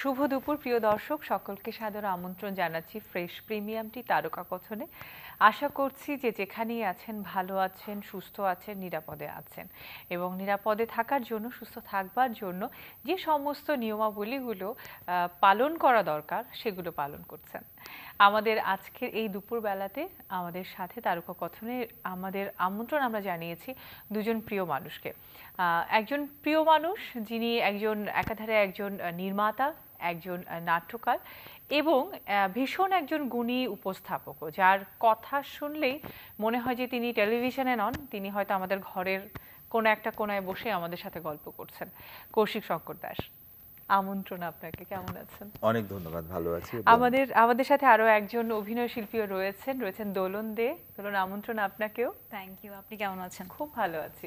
শুভ দুপুর প্রিয় দর্শক, সকলকে সাদর আমন্ত্রণ জানাচ্ছি ফ্রেশ প্রিমিয়ামটি তারকা কথনে। আশা করছি যে যেখানেই আছেন ভালো আছেন, সুস্থ আছেন, নিরাপদে আছেন এবং নিরাপদে থাকার জন্য, সুস্থ থাকবার জন্য যে সমস্ত নিয়মাবলীগুলো পালন করা দরকার সেগুলো পালন করছেন। আমাদের আজকের এই দুপুরবেলাতে আমাদের সাথে তারকা কথনে আমাদের আমন্ত্রণ আমরা জানিয়েছি দুজন প্রিয় মানুষকে। একজন প্রিয় মানুষ যিনি একাধারে একজন নির্মাতা, একজন নাট্যকার এবং ভীষণ একজন গুণী উপস্থাপকও, যার কথা শুনলেই মনে হয় যে তিনি টেলিভিশনে নন, তিনি হয়তো আমাদের ঘরের কোনো একটা কোনায় বসে আমাদের সাথে গল্প করছেন। কৌশিক শঙ্কর দাস, আমন্ত্রণ আপনাকে। কেমন আছেন? অনেক ধন্যবাদ, ভালো আছি। আমাদের সাথে আরো একজন অভিনয় শিল্পীও রয়েছেন দোলন দে। দোলন, আমন্ত্রণ আপনাকেও। Thank you. আপনি কেমন আছেন? খুব ভালো আছি।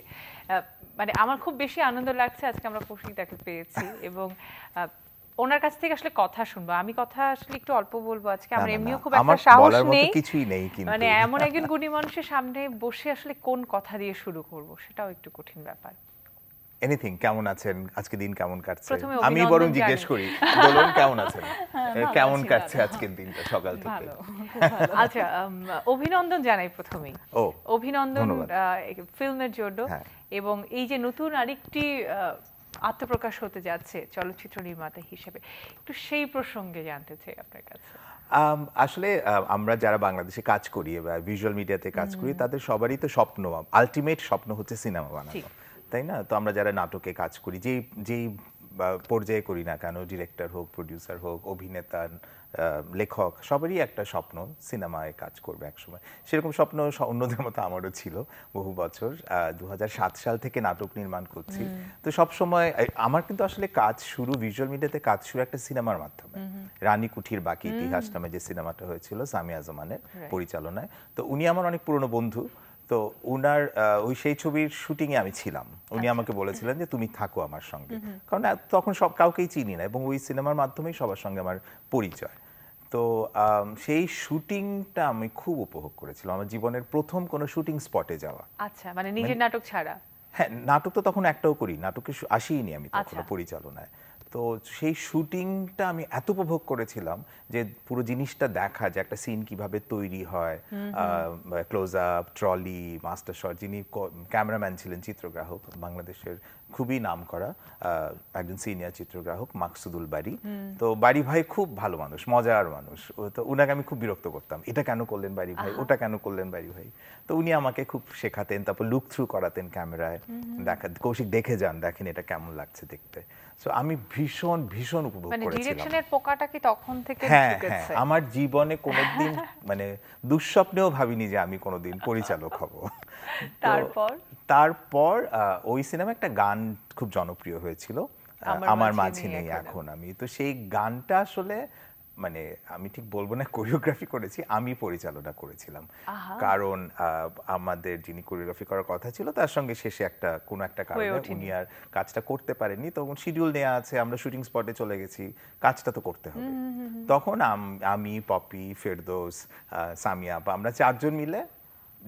মানে আমার খুব বেশি আনন্দ লাগছে আজকে আমরা কৌশিকদাকে পেয়েছি এবং ওনার কাছ থেকে আসলে কথা শুনবো। আমি কথা আসলে একটু অল্প বলবো আজকে, আমার এমনিও খুব একটা সাহস নেই, কিছুই নেই, কিন্তু মানে এমন একজন গুণী মানুষের সামনে বসে আসলে কোন কথা দিয়ে শুরু করব সেটাও একটু কঠিন ব্যাপার। এনিথিং, কেমন আছেন? আজকে দিন কেমন কাটছে? প্রথমে আমি বরং জিজ্ঞেস করি, দোলন কেমন আছেন? কেমন কাটছে আজকের দিনটা সকাল থেকে? ভালো, খুব ভালো। আচ্ছা, অভিনন্দন জানাই প্রথমেই। অভিনন্দন ফিল্মের জন্য এবং এই যে নতুন আরেকটি আত্মপ্রকাশ হতে যাচ্ছে চলচ্চিত্র নির্মাতা হিসেবে, একটু সেই প্রসঙ্গে জানতে চাই আপনার কাছে। আসলে আমরা যারা বাংলাদেশে কাজ করি বা ভিজুয়াল মিডিয়াতে কাজ করি, তাদের সবারই তো স্বপ্ন, আলটিমেট স্বপ্ন হচ্ছে সিনেমা বানানো, তাই না? তো আমরা যারা নাটকে কাজ করি, যেই পর্যায়ে করি না কেন, ডিরেক্টর হোক, প্রডিউসার হোক, অভিনেতা, লেখক, সবারই একটা স্বপ্ন সিনেমায় কাজ করবে একসময়। সেরকম স্বপ্ন অন্যদের মতো আমারও ছিল বহু বছর। 2007 সাল থেকে নাটক নির্মাণ করছি। তো সবসময় আমার কিন্তু আসলে কাজ শুরু, ভিজুয়াল মিডিয়াতে কাজ শুরু একটা সিনেমার মাধ্যমে। রানী কুঠির বাকি ইতিহাস নামে যে সিনেমাটা হয়েছিল সামিয়া জামানের পরিচালনায়। তো উনি আমার অনেক পুরনো বন্ধু। তো উনার সেই ছবির শুটিংয়ে আমি ছিলাম। উনি আমাকে বলেছিলেন যে তুমি থাকো আমার সঙ্গে, কারণ তখন সব কাউকেই চিনি না এবং ওই সিনেমার মাধ্যমেই সবার সঙ্গে আমার পরিচয়। তো সেই শুটিংটা আমি খুব উপভোগ করেছিলাম, আমার জীবনের প্রথম কোনো শুটিং স্পটে যাওয়া। আচ্ছা, মানে নিজের নাটক ছাড়া? হ্যাঁ, নাটক তো তখন একটাও করি, নাটকে আসিনি আমি তখন পরিচালনায়। তো সেই শুটিংটা আমি এত উপভোগ করেছিলাম যে পুরো জিনিসটা দেখা, যে একটা সিন কিভাবে তৈরি হয়, close up, trolley, master shot, যিনি ক্যামেরাম্যান ছিলেন, চিত্রগ্রাহক, বাংলাদেশের খুবই নামকরা একজন সিনিয়র চিত্রগ্রাহক মাকসুদুল বাড়ি। তো বাড়ি ভাই খুব ভালো মানুষ, মজার মানুষ। তো উনাকে আমি খুব বিরক্ত করতাম, এটা কেন করলেন বাড়ি ভাই, ওটা কেন করলেন বাড়ি ভাই। তো উনি আমাকে খুব শেখাতেন, তারপর লুক থ্রু করাতেন ক্যামেরায়, কৌশিক দেখে যান, দেখেন এটা কেমন লাগছে দেখতে। সো আমি ভীষণ ভীষণ উপভোগ করেছিলাম। মানে ডিরেকশনের পোকাটা কি তখন থেকে ঢুকেছে? হ্যাঁ, আমার জীবনে কোনোদিন মানে দুঃস্বপ্নেও ভাবিনি যে আমি কোনোদিন পরিচালক হব। তারপর ওই সিনেমা একটা গান খুব জনপ্রিয় হয়েছিল, আমার মাঝে নেই এখন আমি। তো সেই গানটা আসলে মানে আমি ঠিক বলবো না কোরিওগ্রাফি করেছি, আমি পরিচালনা করেছিলাম। কারণ আমাদের যিনি কোরিওগ্রাফি করার কথা ছিল তার সঙ্গে শেষে কোনো একটা কারণে উনি আর কাজটা করতে পারেননি। তখন শিডিউল নেওয়া আছে, আমরা শুটিং স্পটে চলে গেছি, কাজটা তো করতে হবে। তখন আমি, পপি, ফেরদৌস, সামিয়া, আমরা 4 জন মিলে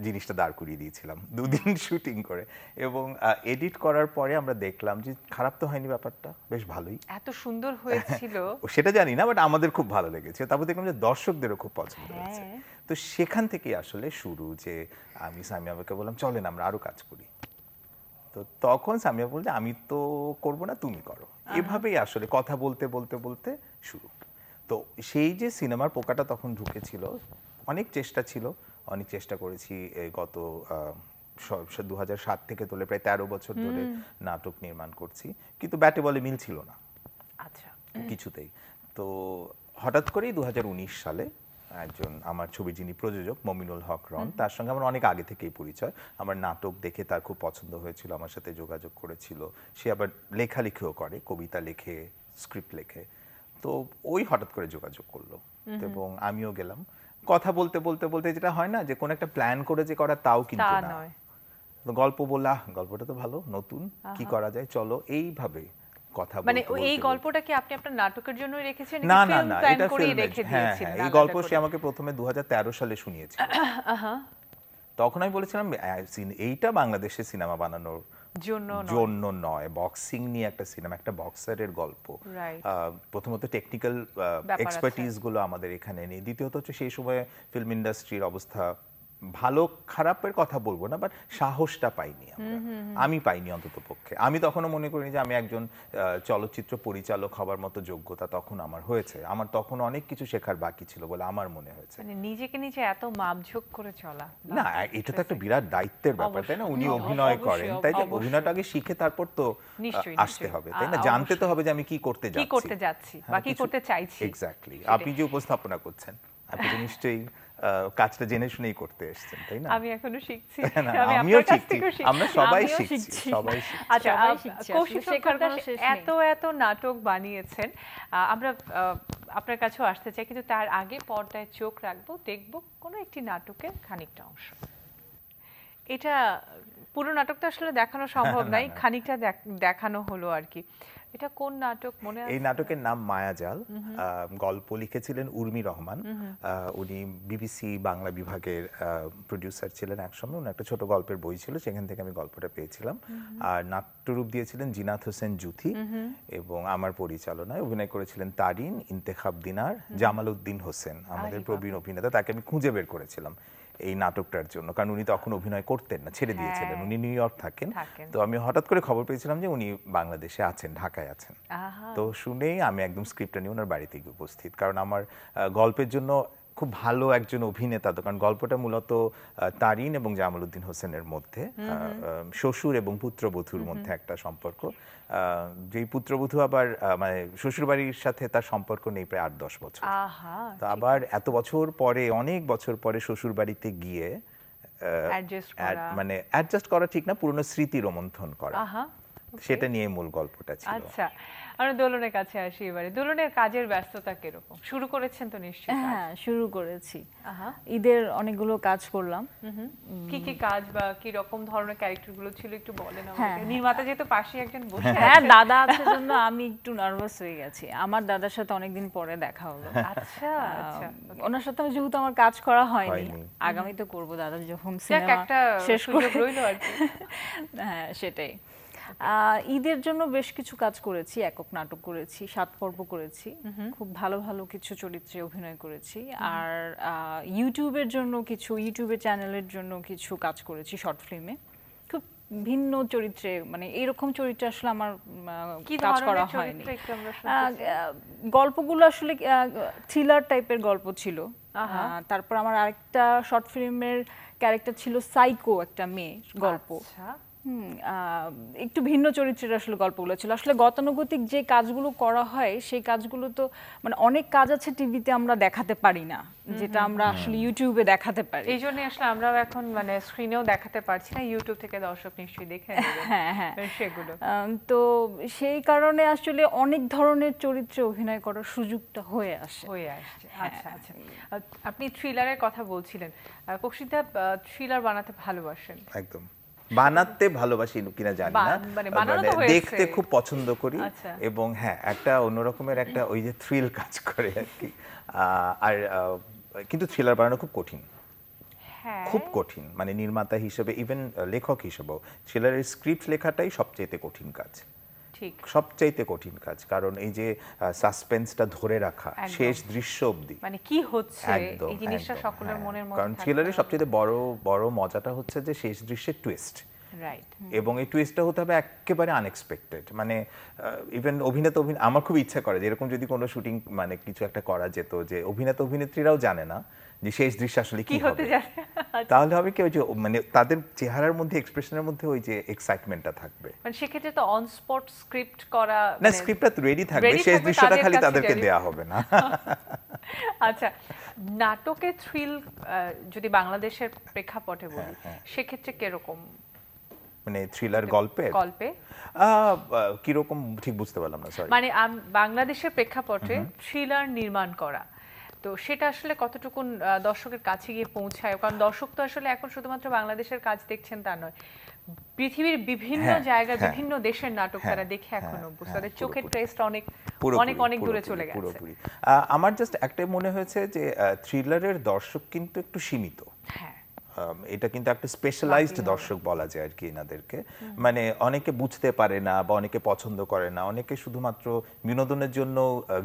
জিনিসটা দাঁড় করিয়ে দিয়েছিলাম 2 দিন শুটিং করে। এবং এডিট করার পরে আমরা দেখলাম যে খারাপ তো হয়নি, ব্যাপারটা বেশ ভালোই, এত সুন্দর হয়েছিল সেটা জানি না, বাট আমাদের খুব ভালো লেগেছে। তারপর দেখলাম যে দর্শকদেরও খুব পছন্দ হয়েছে। তো সেখান থেকেই আসলে শুরু, যে আমি সামিয়াকে বললাম চলেন আমরা আরো কাজ করি। তো তখন সামিয়া বলছে আমি তো করব না, তুমি করো। এভাবেই আসলে কথা বলতে বলতে বলতে শুরু। তো সেই যে সিনেমার পোকাটা তখন ঢুকেছিল, অনেক চেষ্টা করেছি। গত 2007 থেকে তোলে প্রায় 13 বছর ধরে নাটক নির্মাণ করছি, কিন্তু ব্যাটে বলে মিল ছিল না কিছুতেই। তো হঠাৎ করেই 2019 সালে একজন আমার ছবি যিনি প্রযোজক মমিনুল হক রন, তার সঙ্গে আমার অনেক আগে থেকেই পরিচয়। আমার নাটক দেখে তার খুব পছন্দ হয়েছিল, আমার সাথে যোগাযোগ করেছিল। সে আবার লেখালেখিও করে, কবিতা লেখে, স্ক্রিপ্ট লেখে। তো ওই হঠাৎ করে যোগাযোগ করলো এবং আমিও গেলাম। কথা বলতে বলতে বলতে যেটা হয় না যে কোন একটা প্ল্যান করে যে করা, তাও কিন্তু না। গল্প বললা, গল্পটা তো ভালো, নতুন, কি করা যায়, চলো, এইভাবে কথা বলতে। মানে এই গল্পটা কি আপনি আপনার নাটকের জন্যই রেখেছেন নাকি ফিল্ম প্ল্যান করে রেখে দিয়েছিলেন? এই গল্প সে আমাকে প্রথমে 2013 সালে শুনিয়েছিল। তখন আমি বলেছিলাম এইটা বাংলাদেশে সিনেমা বানানোর জন্য নয়। জন্য নয়, বক্সিং নিয়ে একটা সিনেমা, একটা বক্সারের গল্প। Right. প্রথমত টেকনিক্যাল ব্যাপার আছে। এক্সপার্টিস গুলো আমাদের এখানে নেই, দ্বিতীয়ত হচ্ছে সেই সময় ফিল্ম ইন্ডাস্ট্রির অবস্থা ভালো খারাপের কথা বলবো না, বাট সাহসটা পাইনি আমরা, আমি পাইনি অন্তত পক্ষে। আমি তখনও মনে করিনি যে আমি একজন চলচ্চিত্র পরিচালক হবার মতো যোগ্যতা তখন আমার হয়েছে। আমার তখন অনেক কিছু শেখার বাকি ছিল বলে আমার মনে হয়েছে। মানে নিজেকে নিজে এত মাপঝোঁক করে চলা, না, এটা তো একটা বিরাট দায়িত্বের ব্যাপার, তাই না? উনি অভিনয় করেন, তাই তো অভিনয়টা আগে শিখে তারপর তো নিশ্চয়ই, আসতে নিশ্চয়ই। হবে, তাই না? জানতে তো হবে যে আমি কি করতে কি করতে যাচ্ছি বা কি করতে চাইছি। এক্স্যাক্টলি। আপনি যে উপস্থাপনা করছেন, আপনি তো নিশ্চয়ই কাজটা জেনে শুনেই করতে এসেছেন, তাই না? আমি এখনো শিখছি, না, আমি আমিও আপনার কাছ শিখছি, থেকেও শিখছি। আমরা সবাই আমিও শিখছি, শিখছি। সবাই শিখছি। আচ্ছা, সবাই শিখছে, কৌশিক আসলে শেখার সরকার কোনো শেষ নেই। এত নাটক বানিয়েছেন, আমরা আপনার কাছেও আসতে চাই, কিন্তু তার আগে পর্দায় চোখ রাখবো, দেখব কোনো একটি নাটকের খানিকটা অংশ। এটা পুরো নাটকটা আসলে দেখানো সম্ভব নাই, খানিকটা দেখানো হলো আর কি। এটা কোন নাটক মনে আছে? এই নাটকের নাম মায়াজাল। গল্প লিখেছিলেন উর্মি রহমান। উনি বিবিসি বাংলা বিভাগের প্রোডিউসার ছিলেন একসময়। ওনার একটা ছোট গল্পের বই ছিল, সেখান থেকে আমি গল্পটা পেয়েছিলাম। আর নাট্যরূপ দিয়েছিলেন জিনাত হোসেন জুথি, এবং আমার পরিচালনায় অভিনয় করেছিলেন তারিন, ইন্তেখাব দিনার, জামাল উদ্দিন হোসেন, আমাদের প্রবীণ অভিনেতা। তাকে আমি খুঁজে বের করেছিলাম এই নাটকটার জন্য, কারণ উনি তখন অভিনয় করতেন না, ছেড়ে দিয়েছিলেন। উনি নিউ ইয়র্ক থাকেন। তো আমি হঠাৎ করে খবর পেয়েছিলাম যে উনি বাংলাদেশে আছেন, ঢাকায় আছেন। তো শুনেই আমি একদম স্ক্রিপ্টটা নিয়ে ওনার বাড়িতে গিয়ে উপস্থিত, কারণ আমার গল্পের জন্য খুব ভালো একজন অভিনেতা, তো কারণ গল্পটা মূলত তারিন এবং জামাল উদ্দিন হোসেনের মধ্যে, শ্বশুর এবং পুত্রবধূর মধ্যে একটা সম্পর্ক। যেই পুত্রবধূ আবার মানে শ্বশুরবাড়ির সাথে তার সম্পর্ক নেই প্রায় 8-10 বছর। তো আবার এত বছর পরে, অনেক বছর পরে শ্বশুর বাড়িতে গিয়ে মানে অ্যাডজাস্ট করা ঠিক না, পুরনো স্মৃতি রোমন্থন করা, সেটা নিয়ে মূল গল্পটা ছিল। আচ্ছা, আমরা দোলনের কাছে আসি এবারে। দোলনের কাজের ব্যস্ততা কিরকম? শুরু করেছেন তো নিশ্চয়ই কাজ? হ্যাঁ, শুরু করেছি। ঈদের অনেকগুলো কাজ করলাম। কি কি কাজ বা কি রকম ধরনের ক্যারেক্টার গুলো ছিল একটু বলেন আমাকে। নির্মাতা যেহেতু পাশে একজন বসে হ্যাঁ, আছে। দাদা আছে জন্য আমি একটু নার্ভাস হয়ে গেছি। আমার দাদার সাথে অনেকদিন পরে দেখা হলো। আচ্ছা আচ্ছা, ওনার সাথে যেহেতু আমার কাজ করা হয়নি, হয়নি। আগামীতে করব দাদা যখন যাক, সিনেমা একটা শেষ সুযোগ করে। রইলো আর কি। হ্যাঁ, সেটাই। ঈদের জন্য বেশ কিছু কাজ করেছি, একক নাটক করেছি, 7 পর্ব করেছি, খুব ভালো ভালো কিছু চরিত্রে অভিনয় করেছি। আর ইউটিউবের জন্য কিছু, ইউটিউবের চ্যানেলের জন্য কিছু কাজ করেছি শর্ট ফিল্মে, খুব ভিন্ন চরিত্রে, মানে এরকম চরিত্রে আসলে আমার কি কাজ ধরনের করা চরিত্র হয়নি। একটু আমরা শুনতে চাই। গল্পগুলো আসলে থ্রিলার টাইপের গল্প ছিল। তারপর আমার আরেকটা শর্ট ফিল্মের ক্যারেক্টার ছিল সাইকো, একটা মেয়ে গল্প। আচ্ছা, একটু ভিন্ন চরিত্রের আসলে গল্পগুলো ছিল। আসলে গতানুগতিক যে কাজগুলো করা হয় সেই কাজগুলো তো, মানে অনেক কাজ আছে টিভিতে আমরা দেখাতে পারি না, যেটা আমরা আসলে ইউটিউবে দেখাতে পারি। এই জন্য আসলে আমরাও এখন মানে স্ক্রিনেও দেখাতে পারছি না, ইউটিউব থেকে দর্শক নিশ্চয়ই দেখে নেবে হ্যাঁ সেগুলো। তো সেই কারণে আসলে অনেক ধরনের চরিত্রে অভিনয় করার সুযোগটা হয়ে আসে। আচ্ছা আচ্ছা, আপনি থ্রিলারের কথা বলছিলেন। কৌশিকদা থ্রিলার বানাতে ভালোবাসেন? একদম, বানাতে ভালোবাসি কিনা জানি না, মানে বানানো তো হয়েছে। দেখতে খুব পছন্দ করি। আচ্ছা। এবং হ্যাঁ, একটা অন্যরকমের একটা ওই যে থ্রিল কাজ করে আর কি। আর কিন্তু থ্রিলার বানানো খুব কঠিন, হ্যাঁ, খুব কঠিন। মানে নির্মাতা হিসেবে, ইভেন লেখক হিসেবেও থ্রিলারের স্ক্রিপ্ট লেখাটাই সবচেয়ে কঠিন কাজ, ঠিক সবচাইতে কঠিন কাজ। কারণ এই যে সাসপেন্সটা ধরে রাখা একদম। শেষ দৃশ্য অবধি, মানে কি হচ্ছে একদম, এই জিনিসটা একদম, সকলের হ্যাঁ। মনের মধ্যে কারণ থাকতে থ্রিলারের হবে। সবচেয়ে বড় মজাটা হচ্ছে যে শেষ দৃশ্যের টুইস্ট, রাইট। এবং এই টুইস্টটা হতে হবে একেবারে আনএক্সপেক্টেড। মানে ইভেন আমার খুব ইচ্ছা করে যে এরকম যদি কোনো শুটিং মানে কিছু একটা করা যেত, যে অভিনেত্রীরাও জানে না যে শেষ দৃশ্য আসলে কি কি হতে হবে, যাচ্ছে। তাহলে হবে কি ওই যে মানে তাদের চেহারার মধ্যে, এক্সপ্রেশনের মধ্যে ওই যে এক্সাইটমেন্টটা থাকবে। মানে সেক্ষেত্রে তো অন স্পট স্ক্রিপ্ট করা, না, মানে স্ক্রিপ্টটা তো রেডি থাকবে, ready শেষ থাকবে, দৃশ্যটা তাদের খালি কাছে তাদেরকে deliver- দেয়া হবে না। আচ্ছা, নাটকে থ্রিল যদি বাংলাদেশের প্রেক্ষাপটে বলি, সেক্ষেত্রে কিরকম? মানে থ্রিলার গল্পে কিরকম ঠিক বুঝতে পারলাম না, সরি। মানে বাংলাদেশের প্রেক্ষাপটে থ্রিলার নির্মাণ করা, তো সেটা আসলে কতটুকু দর্শকের কাছে গিয়ে পৌঁছায়? কারণ দর্শক তো আসলে এখন শুধুমাত্র বাংলাদেশের কাজ দেখছেন তা নয়, পৃথিবীর বিভিন্ন জায়গায় বিভিন্ন দেশের নাটক তারা দেখে এখন অভ্যস্ত, তাদের চোখের টেস্ট অনেক অনেক দূরে চলে গেছে। পুরোপুরি। আমার জাস্ট একটাই মনে হয়েছে যে থ্রিলারের দর্শক কিন্তু একটু সীমিত। হ্যাঁ, এটা কিন্তু একটা স্পেশালাইজড দর্শক বলা যায় আর কি এনাদেরকে, মানে অনেকে বুঝতে পারে না বা অনেকে পছন্দ করে না, অনেকে শুধুমাত্র বিনোদনের জন্য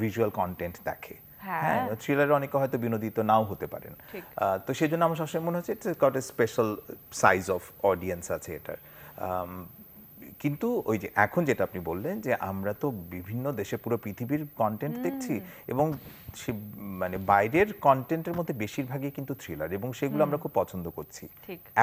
ভিজুয়াল কন্টেন্ট দেখে। হ্যাঁ, থ্রিলারে অনেকে হয়তো বিনোদিত নাও হতে পারেন। তো সেই জন্য আমার সবসময় মনে হচ্ছে it's got a special size of audience আছে এটার। কিন্তু ওই যে এখন যেটা আপনি বললেন যে আমরা তো বিভিন্ন দেশে পুরো পৃথিবীর কন্টেন্ট দেখছি, এবং সে মানে বাইরের কন্টেন্টের মধ্যে বেশিরভাগই কিন্তু থ্রিলার, এবং সেগুলো আমরা খুব পছন্দ করছি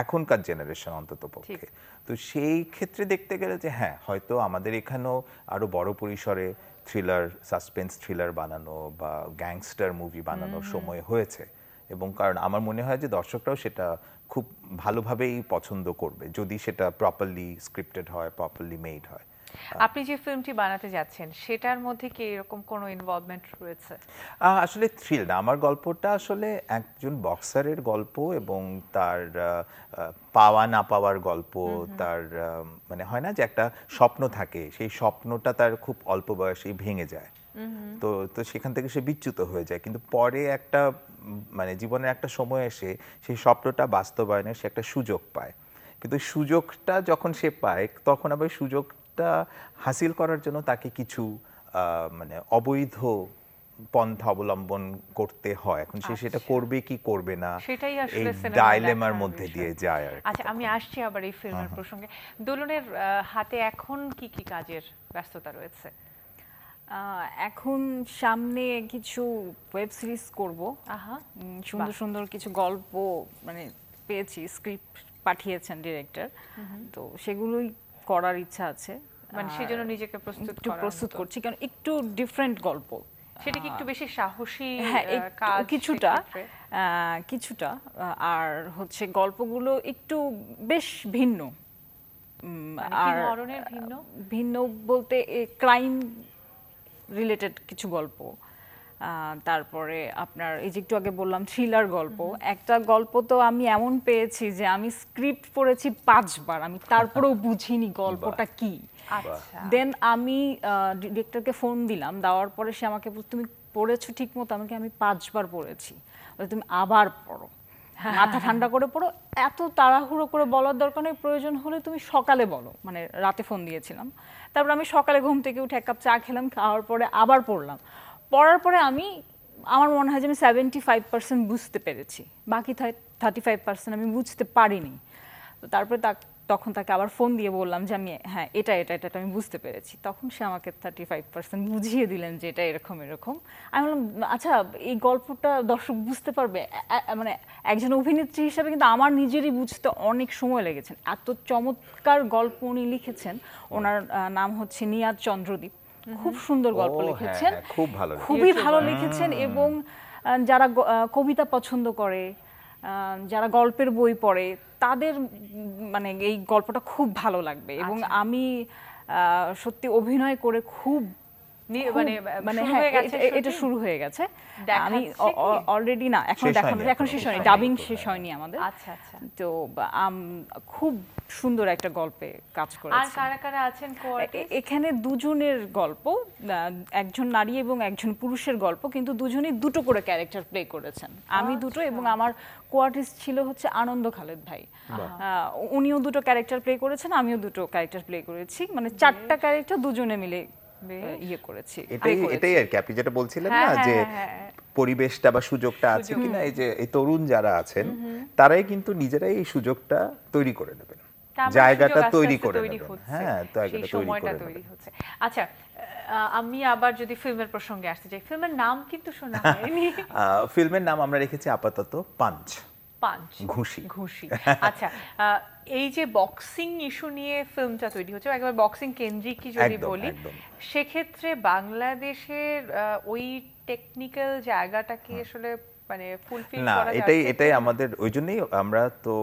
এখনকার জেনারেশন অন্তত পক্ষে। তো সেই ক্ষেত্রে দেখতে গেলে যে হ্যাঁ, হয়তো আমাদের এখানেও আরো বড় পরিসরে থ্রিলার, সাসপেন্স থ্রিলার বানানো বা গ্যাংস্টার মুভি বানানোর সময় হয়েছে, এবং কারণ আমার মনে হয় যে দর্শকরাও সেটা খুব ভালোভাবেই পছন্দ করবে যদি সেটা প্রপারলি স্ক্রিপ্টেড হয়, প্রপারলি মেড হয়। আপনি যে ফিল্মটি বানাতে যাচ্ছেন সেটার মধ্যে কি এরকম কোনো ইনভলভমেন্ট রয়েছে? আসলে থ্রিল না, আমার গল্পটা আসলে একজন বক্সারের গল্প, এবং তার পাওয়া না পাওয়ার গল্প। তার মানে হয় না যে একটা স্বপ্ন থাকে, সেই স্বপ্নটা তার খুব অল্প বয়সেই ভেঙে যায়। তো তো সেখান থেকে সে বিচ্যুত হয়ে যায়, কিন্তু পরে একটা মানে জীবনের একটা সময় এসে সেই স্বপ্নটা বাস্তবায়নের সে একটা সুযোগ পায়। কিন্তু সুযোগটা যখন সে পায়, তখন আবার সুযোগটা হাসিল করার জন্য তাকে কিছু মানে অবৈধ পন্থা অবলম্বন করতে হয়। এখন সে সেটা করবে কি করবে না, সেটাই এই আসলে সিনেমা ডাইলেমার দেখার মধ্যে বিষয়। দিয়ে যায় আর কি। আচ্ছা, আমি আসছি আবার এই ফিল্মের প্রসঙ্গে। দোলনের হাতে এখন কি কি কাজের ব্যস্ততা রয়েছে? এখন সামনে কিছু ওয়েব সিরিজ করব। আহা, সুন্দর সুন্দর কিছু গল্প মানে পেয়েছি, স্ক্রিপ্ট পাঠিয়েছেন ডিরেক্টর, তো সেগুলোই করার ইচ্ছা আছে। মানে সেজন্য নিজেকে প্রস্তুত একটু করার প্রস্তুত মতো। করছি, কারণ একটু ডিফারেন্ট গল্প। সেটা কি একটু বেশি সাহসী হ্যাঁ, কাজ? কিছুটা সেক্ষেত্রে? কিছুটা আর হচ্ছে গল্পগুলো একটু বেশ ভিন্ন। মানে কি ধরনের ভিন্ন? ভিন্ন বলতে ক্রাইম রিলেটেড কিছু গল্প, তারপরে আপনার এই যে একটু আগে বললাম থ্রিলার গল্প। একটা গল্প তো আমি এমন পেয়েছি যে আমি স্ক্রিপ্ট পড়েছি 5 বার, আমি তারপরেও বুঝিনি গল্পটা কি। আচ্ছা, দেন আমি ডিরেক্টরকে ফোন দিলাম, দেওয়ার পরে সে আমাকে তুমি পড়েছো ঠিক মতো? আমাকে আমি 5 বার পড়েছি। তুমি আবার পড়ো, মাথা ঠান্ডা করে পড়ো, এত তাড়াহুড়ো করে বলার দরকার নেই, প্রয়োজন হলে তুমি সকালে বলো। মানে রাতে ফোন দিয়েছিলাম, তারপর আমি সকালে ঘুম থেকে উঠে 1 কাপ চা খেলাম, খাওয়ার পরে আবার পড়লাম। পড়ার পরে আমার মনে হয় যে আমি 75% বুঝতে পেরেছি, বাকি 35% আমি বুঝতে পারিনি। তো তারপরে তখন তাকে আবার ফোন দিয়ে বললাম যে আমি হ্যাঁ এটা এটা এটা আমি বুঝতে পেরেছি। তখন সে আমাকে 35% বুঝিয়ে দিলেন যে এটা এরকম এরকম। আমি বললাম আচ্ছা, এই গল্পটা দর্শক বুঝতে পারবে? মানে একজন অভিনেত্রী হিসেবে কিন্তু আমার নিজেরই বুঝতে অনেক সময় লেগেছে। এত চমৎকার গল্প উনি লিখেছেন। ওনার নাম হচ্ছে নিয়াজ চন্দ্রদীপ। খুব সুন্দর গল্প লিখেছেন, খুব ভালো, খুবই ভালো লিখেছেন। এবং যারা কবিতা পছন্দ করে, যারা গল্পের বই পড়ে, তাদের মানে এই গল্পটা খুব ভালো লাগবে। এবং আমি সত্যি অভিনয় করে খুব মানে হ্যাঁ, এটা শুরু হয়ে গেছে। আমি অলরেডি না, এখন দেখানো, এখন শেষ হয়নি, ডাবিং শেষ হয়নি আমাদের। আচ্ছা আচ্ছা। তো খুব সুন্দর একটা গল্পে কাজ আর করেছি। কারা কারা আছেন কো-আর্টিস্ট? এখানে দুজনের গল্প, একজন নারী এবং একজন পুরুষের গল্প, কিন্তু দুজনেই দুটো করে ক্যারেক্টার প্লে করেছেন। আমি দুটো, এবং আমার কো-আর্টিস্ট ছিল হচ্ছে আনন্দ খালেদ ভাই। উনিও দুটো ক্যারেক্টার প্লে করেছেন, আমিও দুটো ক্যারেক্টার প্লে করেছি। মানে 4টা ক্যারেক্টার দুজনে মিলে ইয়ে করেছি। এটাই আর কি আপনি যেটা বলছিলেন না, যে পরিবেশটা বা সুযোগটা আছে কিনা, এই যে এই তরুণ যারা আছেন তারাই কিন্তু নিজেরাই এই সুযোগটা তৈরি করে নেবেন, জায়গাটা তৈরি করে নেবেন। হ্যাঁ, জায়গাটা তৈরি হচ্ছে। আচ্ছা, আমি আবার যদি ফিল্মের প্রসঙ্গে আসতে চাই, ফিল্মের নাম কিন্তু শোনা হয়নি। ফিল্মের নাম আমরা রেখেছি আপাতত পাঞ্চ, ঘুষি। ঘুষি। আচ্ছা, এই যে বক্সিং ইস্যু নিয়ে ফিল্মটা তৈরি হচ্ছে, একবার বক্সিং কেন্দ্রিক কি যদি বলি, সেক্ষেত্রে বাংলাদেশের ওই টেকনিক্যাল জায়গাটা কি আসলে মানে ফুলফিল করা যাচ্ছে? এটাই আমাদের, ওই জন্যই আমরা তো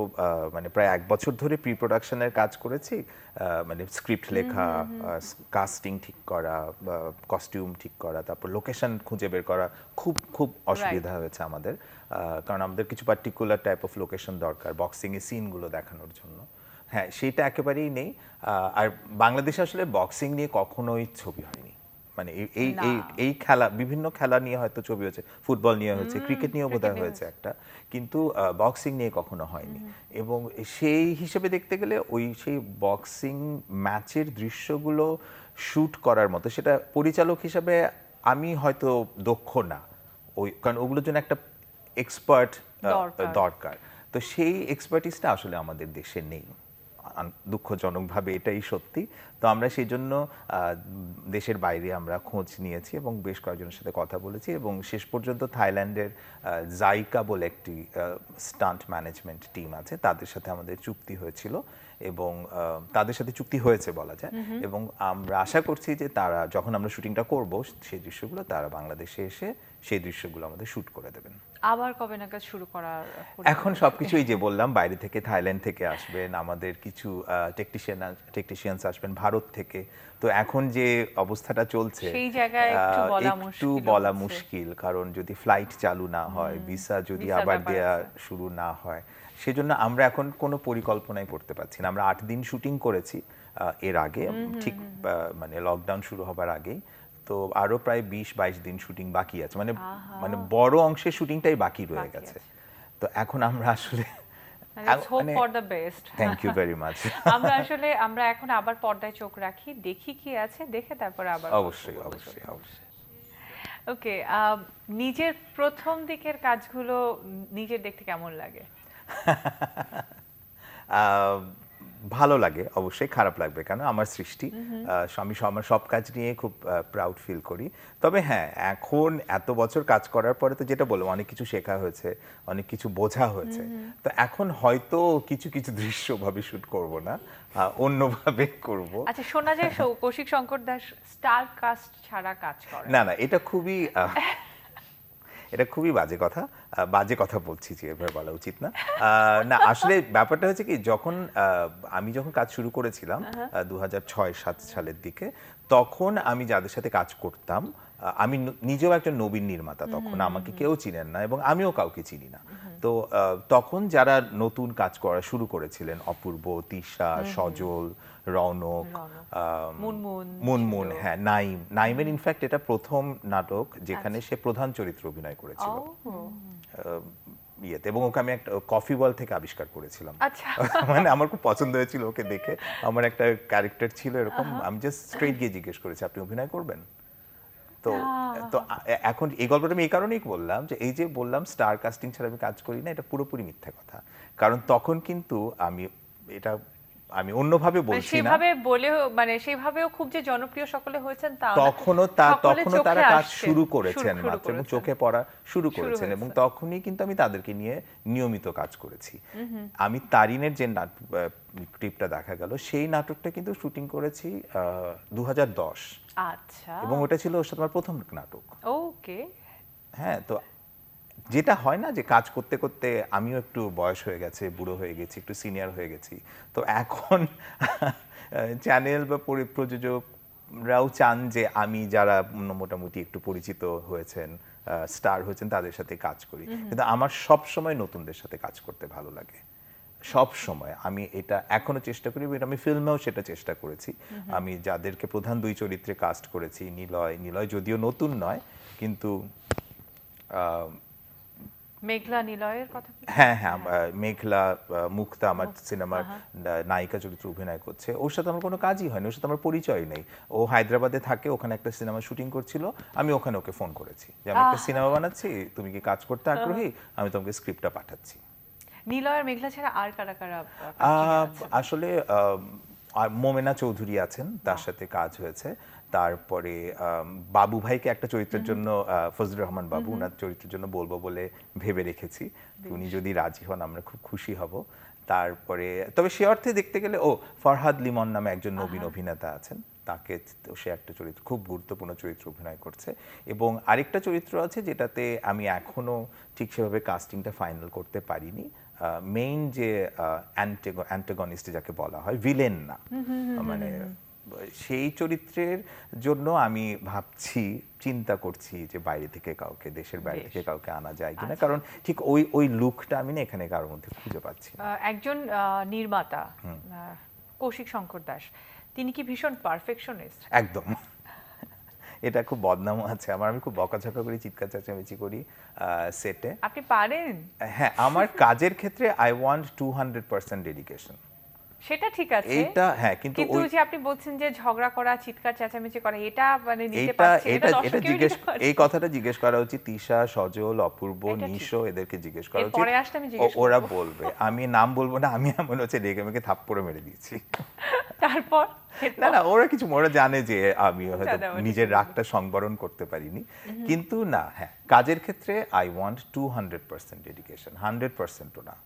মানে প্রায় 1 বছর ধরে প্রি প্রোডাকশনের কাজ করেছি। মানে স্ক্রিপ্ট লেখা, কাস্টিং ঠিক করা, কস্টিউম ঠিক করা, তারপর লোকেশন খুঁজে বের করা, খুব অসুবিধা হয়েছে আমাদের, কারণ আমাদের কিছু পার্টিকুলার টাইপ অফ লোকেশন দরকার বক্সিং এর সিনগুলো দেখানোর জন্য। হ্যাঁ, সেটা একেবারেই নেই। আর বাংলাদেশে আসলে বক্সিং নিয়ে কখনোই ছবি হয়নি, মানে এই না। এই এই খেলা বিভিন্ন খেলা নিয়ে হয়তো ছবি হয়েছে, ফুটবল নিয়ে হয়েছে, ক্রিকেট নিয়েও বোধহয় নিয়ে হয়েছে একটা, কিন্তু বক্সিং নিয়ে কখনো হয়নি। এবং সেই হিসেবে দেখতে গেলে সেই বক্সিং ম্যাচের দৃশ্যগুলো শুট করার মতো, সেটা পরিচালক হিসাবে আমি হয়তো দক্ষ না, কারণ ওগুলোর জন্য একটা এক্সপার্ট দরকার। তো সেই এক্সপার্টিসটা আসলে আমাদের দেশে নেই, দুঃখজনকভাবে এটাই সত্যি। তো আমরা সেই জন্য দেশের বাইরে আমরা খোঁজ নিয়েছি এবং বেশ কয়েকজনের সাথে কথা বলেছি, এবং শেষ পর্যন্ত থাইল্যান্ডের জাইকা বলে একটি স্টান্ট ম্যানেজমেন্ট টিম আছে, তাদের সাথে আমাদের চুক্তি হয়েছিল, এবং তাদের সাথে চুক্তি হয়েছে বলা যায়। এবং আমরা আশা করছি যে তারা যখন আমরা শুটিংটা করব সেই দৃশ্যগুলো তারা বাংলাদেশে এসে সেই দৃশ্যগুলো আমাদের শুট করে দেবেন। আবার কবে নাগাদ শুরু করার এখন সবকিছুই যে বললাম, বাইরে থেকে থাইল্যান্ড থেকে আসবেন, আমাদের কিছু টেকনিশিয়ানস আসবেন ভারত থেকে। তো এখন যে অবস্থাটা চলছে সেই জায়গায় একটু বলা মুশকিল, কারণ যদি ফ্লাইট চালু না হয়, ভিসা যদি আবার দেয়া শুরু না হয়, সেজন্য আমরা এখন কোনো পরিকল্পনাই করতে পারছি না। আমরা 8 দিন শুটিং করেছি এর আগে, ঠিক মানে লকডাউন শুরু হবার আগেই। তো আরো প্রায় 20-22 দিন শুটিং বাকি আছে, মানে বড় অংশের শুটিংটাই বাকি রয়ে গেছে। তো এখন আমরা আসলে থ্যাংক ইউ ভেরি মাচ। আমরা এখন আবার পর্দায় চোখ রাখি, দেখি কি আছে, দেখে তারপরে আবার অবশ্যই অবশ্যই অবশ্যই। ওকে, নিজের প্রথম দিকের কাজগুলো নিজের দেখতে কেমন লাগে? ভালো লাগে, অবশ্যই। খারাপ লাগবে কেন? আমার সৃষ্টি, আমি আমার সব কাজ নিয়ে খুব প্রাউড ফিল করি। তবে হ্যাঁ, এখন এত বছর কাজ করার পরে তো যেটা বললাম, অনেক কিছু শেখা হয়েছে, অনেক কিছু বোঝা হয়েছে। তো এখন হয়তো কিছু কিছু দৃশ্য ভাবে শুট করব না, অন্যভাবে করব। আচ্ছা, শোনা যায় কৌশিক শঙ্কর দাস স্টার কাস্ট ছাড়া কাজ করে না, এটা খুবই বাজে কথা বলছি, যে এভাবে বলা উচিত না। না, আসলে ব্যাপারটা হচ্ছে কি, আমি যখন কাজ শুরু করেছিলাম 2006-07 সালের দিকে, তখন আমি যাদের সাথে কাজ করতাম, আমি নিজেও একজন নবীন নির্মাতা, তখন আমাকে কেউ চিনেন না এবং আমিও কাউকে চিনি না। তো তখন যারা নতুন কাজ করা শুরু করেছিলেন, অপূর্ব, তিশা, সজল, রৌনক, মুনমুন, হ্যাঁ, নাইমের ইনফ্যাক্ট এটা প্রথম নাটক যেখানে সে প্রধান চরিত্র অভিনয় করেছিল ইয়েতে, এবং ওকে আমি একটা কফি বল থেকে আবিষ্কার করেছিলাম। মানে আমার খুব পছন্দ হয়েছিল ওকে দেখে। আমার একটা ক্যারেক্টার ছিল এরকম, আমি জাস্ট স্ট্রেট গিয়ে জিজ্ঞেস করেছি, আপনি অভিনয় করবেন? তো এখন এই গল্পটা আমি এই কারণেই বললাম, যে এই যে বললাম স্টার কাস্টিং ছাড়া আমি কাজ করি না, এটা পুরোপুরি মিথ্যা কথা। কারণ তখন কিন্তু আমি অন্যভাবে বলছি না, সেভাবে বলেও, মানে সেভাবেও খুব যে জনপ্রিয় সকলে হয়েছেন তা তখনও তারা কাজ শুরু করেছেন মাত্র, এবং চোখে পড়া শুরু করেছেন, এবং তখনই কিন্তু আমি তাদেরকে নিয়ে নিয়মিত কাজ করেছি। আমি তারিনের যে ক্লিপটা দেখা গেল, সেই নাটকটা কিন্তু শুটিং করেছি 2010। আচ্ছা, এবং ওটা ছিল ওর সাথে আমার প্রথম নাটক। ওকে, হ্যাঁ। তো যেটা হয় না, যে কাজ করতে করতে আমিও একটু বয়স হয়ে গেছে, বুড়ো হয়ে গেছি, একটু সিনিয়র হয়ে গেছি, তো এখন চ্যানেল বা প্রযোজকরাও চান যে আমি যারা মোটামুটি একটু পরিচিত হয়েছেন, স্টার হয়েছেন, তাদের সাথে কাজ করি। কিন্তু আমার সব সময় নতুনদের সাথে কাজ করতে ভালো লাগে, সব সময়। আমি এটা এখনো চেষ্টা করি, আমি ফিল্মেও সেটা চেষ্টা করেছি। আমি যাদেরকে প্রধান 2 চরিত্রে কাস্ট করেছি, নিলয় যদিও নতুন নয়, কিন্তু মেঘলা নিলয়ের কথা, হ্যাঁ, মেঘলা মুক্তা আমার সিনেমার নায়িকা চরিত্রে অভিনয় করছে। ওর সাথে আমার কোনো কাজই হয়নি, ওর সাথে আমার পরিচয় নেই। ও হায়দ্রাবাদে থাকে, ওখানে একটা সিনেমা শুটিং করছিল, আমি ওখানে ওকে ফোন করেছি যে আমি একটা সিনেমা বানাচ্ছি, তুমি কি কাজ করতে আগ্রহী, আমি তোমাকে স্ক্রিপ্টটা পাঠাচ্ছি। নিলয় আর মেঘলা ছাড়া আর কারা কারা? আসলে মোমেনা চৌধুরী আছেন, তার সাথে কাজ হয়েছে। তারপরে বাবু ভাইকে একটা চরিত্রের জন্য, ফজলুর রহমান বাবু, ওনার চরিত্রের জন্য বলবো বলে ভেবে রেখেছি। উনি যদি রাজি হন আমরা খুব খুশি হব। তারপরে তবে সে অর্থে দেখতে গেলে ফরহাদ লিমন নামে একজন নবীন অভিনেতা আছেন, তাকে সে একটা চরিত্র, খুব গুরুত্বপূর্ণ চরিত্র অভিনয় করছে। এবং আরেকটা চরিত্র আছে যেটাতে আমি এখনো ঠিক সেভাবে কাস্টিংটা ফাইনাল করতে পারিনি। মেইন যে অ্যান্টাগনিস্ট যাকে বলা হয়, ভিলেন না, মানে সেই চরিত্রের জন্য আমি চিন্তা করছি যে বাইরে থেকে কাউকে, দেশের বাইরে থেকে কাউকে আনা যায় কিনা, কারণ ঠিক ওই লুকটা আমি না এখানে কারোর মধ্যে খুঁজে পাচ্ছি না। একজন নির্মাতা কৌশিক শঙ্কর দাস, তিনি কি ভীষণ পারফেকশনিস্ট? একদম এটা খুব বদনামও আছে আমার, আমি খুব বকাঝকা করি, চিৎকার চেঁচামেচি করি সেটে। আপনি পারেন? হ্যাঁ, আমার কাজের ক্ষেত্রে আই ওয়ান্ট 200% ডেডিকেশন। সেটা ঠিক আছে, এইটা হ্যাঁ, কিন্তু কিন্তু ওই যে আপনি বলছেন যে ঝগড়া করা, চিৎকার চেঁচামেচি করা, এটা মানে নিতে এটা পারছেন, এটা এটা এটা দর্শকেরও জিজ্ঞেস নিতে পারছে। এই কথাটা জিজ্ঞেস করা উচিত তিশা, সজল, অপূর্ব, এটা ঠিক। নিশো, এদেরকে জিজ্ঞেস করা এর উচিত। পরে আসলে আমি জিজ্ঞেস ওরা করবো। বলবে, আমি নাম বলবো না, আমি এমন হচ্ছে রেগে মেগে থাপ্পড়ে মেরে দিয়েছি। তারপর না না, ওরা কিছু, ওরা জানে যে আমি হয়তো দাদাবাজি নিজের করবে। রাগটা সংবরণ করতে পারিনি, কিন্তু না, হ্যাঁ, কাজের ক্ষেত্রে আই ওয়ান্ট 200% ডেডিকেশন, 100%ও না।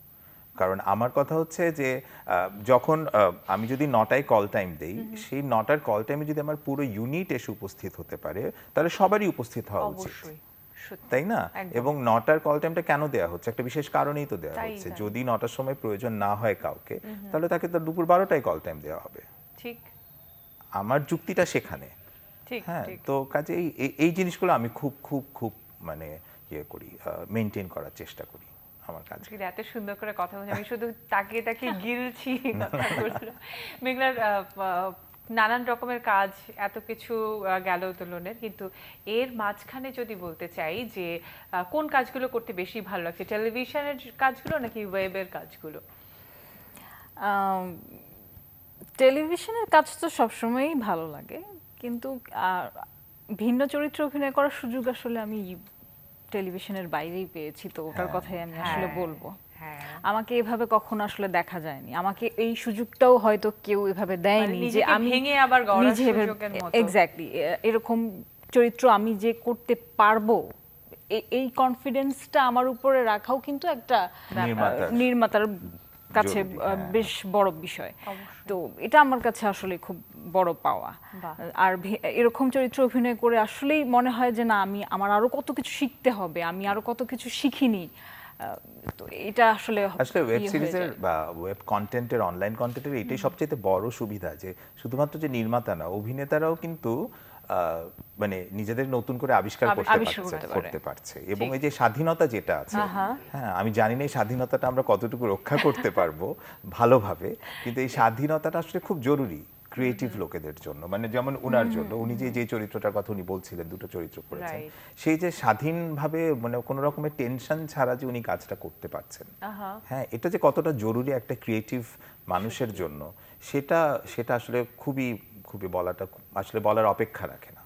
কারণ আমার কথা হচ্ছে যে যখন আমি যদি 9টায় কল টাইম দেই, সেই 9টার কল টাইমে যদি আমার পুরো ইউনিট এসে উপস্থিত হতে পারে, তাহলে সবারই উপস্থিত হওয়া উচিত, অবশ্যই সত্যি। তাই না? একদম। এবং 9টার কল টাইমটা কেন দেওয়া হচ্ছে? একটা বিশেষ কারণেই তো দেওয়া তাই, হচ্ছে। তাই। যদি 9টার সময় প্রয়োজন না হয় কাউকে, তাহলে তাকে তো দুপুর 12টায় কল টাইম দেওয়া হবে। ঠিক আমার যুক্তিটা সেখানে। ঠিক হ্যাঁ, ঠিক। তো কাজে এই জিনিসগুলো আমি খুব খুব খুব মানে ইয়ে করি, মেনটেন করার চেষ্টা করি আমার কাজে। কিন্তু এত সুন্দর করে কথা বলছি, আমি শুধু তাকিয়ে তাকিয়ে গিলছি কথাগুলো। মেঘলার নানান রকমের কাজ, এত কিছু গেল উত্তোলনের, কিন্তু এর মাঝখানে যদি বলতে চাই যে কোন কাজগুলো করতে বেশি ভালো লাগছে, টেলিভিশনের কাজগুলো নাকি ওয়েবের কাজগুলো? টেলিভিশনের কাজ তো সবসময়ই ভালো লাগে, কিন্তু ভিন্ন চরিত্রে অভিনয় করার সুযোগ আসলে আমি টেলিভিশনের বাইরেই পেয়েছি, তো ওটার কথাই আমি আসলে বলবো। হ্যাঁ, আমাকে এভাবে কখনো আসলে দেখা যায়নি, আমাকে এই সুযোগটাও হয়তো কেউ এভাবে দেয়নি যে নিজেকে আমি ভেঙে আবার গড়ার নিজে সুযোগের মতো। এক্স্যাক্টলি এরকম চরিত্র আমি যে করতে পারবো, এই কনফিডেন্সটা আমার উপরে রাখাও কিন্তু একটা নির্মাতার কাছে জরুরি, হ্যাঁ। বেশ বড় বিষয়। তো এটা আমার কাছে আসলে খুব বড় পাওয়া। বাহ। আর এরকম চরিত্র অভিনয় করে আসলেই মনে হয় যে না, আমার আরো কত কিছু শিখতে হবে, আমি আরো কত কিছু শিখিনি। তো এটা আসলে আসলে ওয়েব হয়ে সিরিজের যায়। বা ওয়েব কন্টেন্টের, অনলাইন কন্টেন্টের এটাই সবচেয়ে বড় সুবিধা যে শুধুমাত্র যে নির্মাতা না, অভিনেতারাও কিন্তু মানে নিজেদের নতুন করে আবিষ্কার করতে পারছে, এবং এই যে স্বাধীনতা যেটা আছে, হ্যাঁ, আমি জানি না এই স্বাধীনতাটা আমরা কতটুকু রক্ষা করতে পারবো ভালোভাবে, কিন্তু এই স্বাধীনতাটা আসলে খুব জরুরি ক্রিয়েটিভ লোকেদের জন্য। মানে যেমন উনার জন্য, উনি যে চরিত্রটার কথা উনি বলছিলেন, দুটো চরিত্র করেছেন, সেই যে স্বাধীনভাবে মানে কোনো রকমের টেনশন ছাড়া যে উনি কাজটা করতে পারছেন, হ্যাঁ, এটা যে কতটা জরুরি একটা ক্রিয়েটিভ মানুষের জন্য, সেটা আসলে খুবই খুবই আসলে বলার অপেক্ষা রাখে না।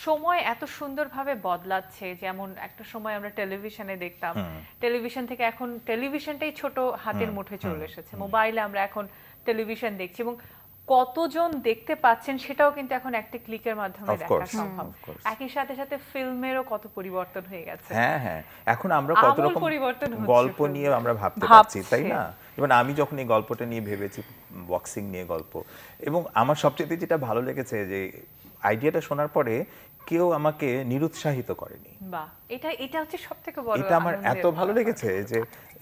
সময় এত সুন্দরভাবে বদলাচ্ছে, যেমন একটা সময় আমরা টেলিভিশনে দেখতাম, টেলিভিশন থেকে এখন টেলিভিশনটাই ছোট হাতের মুঠোয় চলে এসেছে, মোবাইলে আমরা এখন টেলিভিশন দেখছি, এবং কতজন দেখতে পাচ্ছেন সেটাও কিন্তু এখন একটা ক্লিকের মাধ্যমে দেখা সম্ভব। একই সাথে সাথে ফিল্মেরও কত পরিবর্তন হয়ে গেছে। হ্যাঁ হ্যাঁ, এখন আমরা কত রকম গল্প নিয়ে আমরা ভাবতে পারছি, তাই না? এবং আমি যখন এই গল্পটা নিয়ে ভেবেছি, বক্সিং নিয়ে গল্প, এবং আমার সবচেয়ে যেটা ভালো লেগেছে যে আইডিয়াটা শোনার পরে কেউ আমাকে নিরুৎসাহিত করেনি। বাহ, এটা হচ্ছে সবথেকে বড়। এটা আমার এত ভালো লেগেছে যে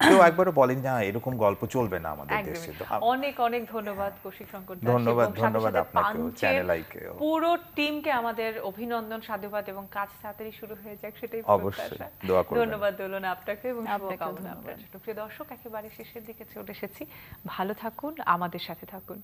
কেউ একবারও বলেনি না এরকম গল্প চলবে না আমাদের দেশে। অনেক অনেক ধন্যবাদ কৌশিক শঙ্কর দাস, ধন্যবাদ আপনাকেও, চ্যানেল আইকেও, পুরো টিমকে আমাদের অভিনন্দন, সাধুবাদ, এবং কাজ তাড়াতাড়ি শুরু হয়ে যাক সেটাই অবশ্যই দোয়া করবেন। ধন্যবাদ দোলন আপনাকে, এবং শুভকামনা আপনার জন্য। প্রিয় দর্শক, একেবারে শেষের দিকে চলে এসেছি, ভালো থাকুন, আমাদের সাথে থাকুন।